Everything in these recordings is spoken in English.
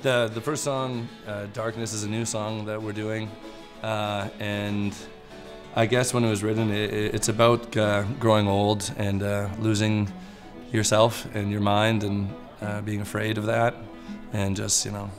The first song, Darkness, is a new song that we're doing, and I guess when it was written, it's about growing old and losing yourself and your mind and being afraid of that, and just, you know.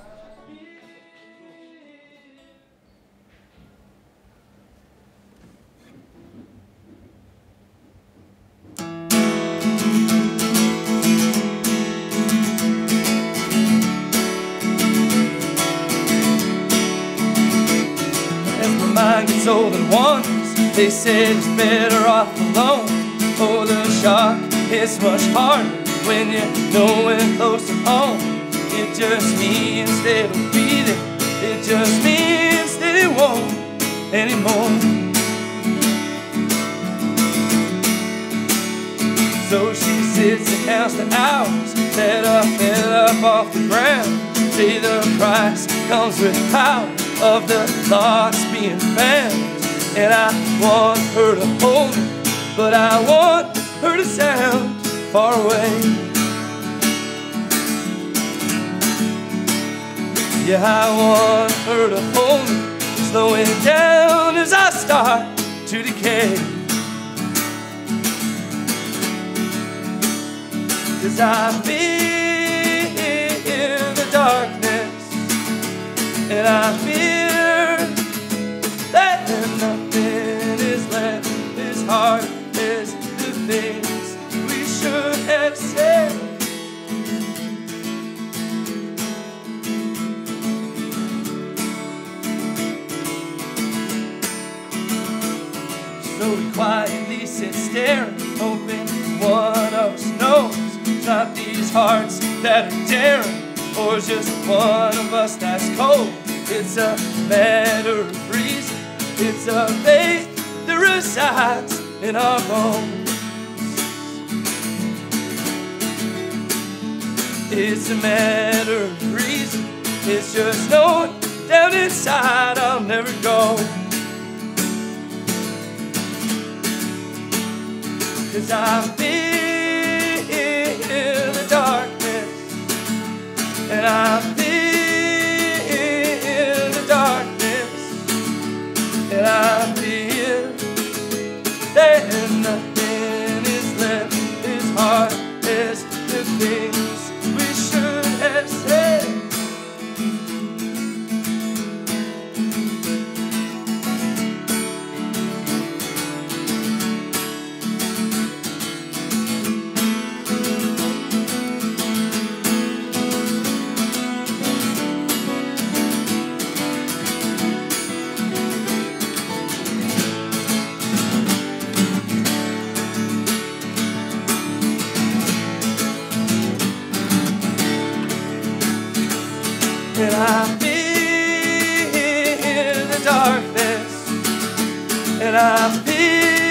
Mind gets old and wanders, they said it's better off alone. Oh, the shock hits much harder when you're nowhere close to home. It just means they don't be there, it just means they won't anymore. So she sits and counts the hours that are fell up off the ground. Say the price comes with power of the lost being found. And I want her to hold me, but I want her to sound far away. Yeah, I want her to hold me, slowing down as I start to decay. 'Cause I feel the darkness, and I fear that nothing is left as hard as the things we should have said. So we quietly sit staring, hoping one of us knows. It's not these hearts that are daring, or just one of us that's cold. It's a matter of reason, it's a faith that resides in our bones. It's a matter of reason, it's just knowing down inside I'll never go. 'Cause I feel the darkness, and I feel the darkness, and I feel that nothing is left as hard as the things we should have said. And I feel the darkness, and I feel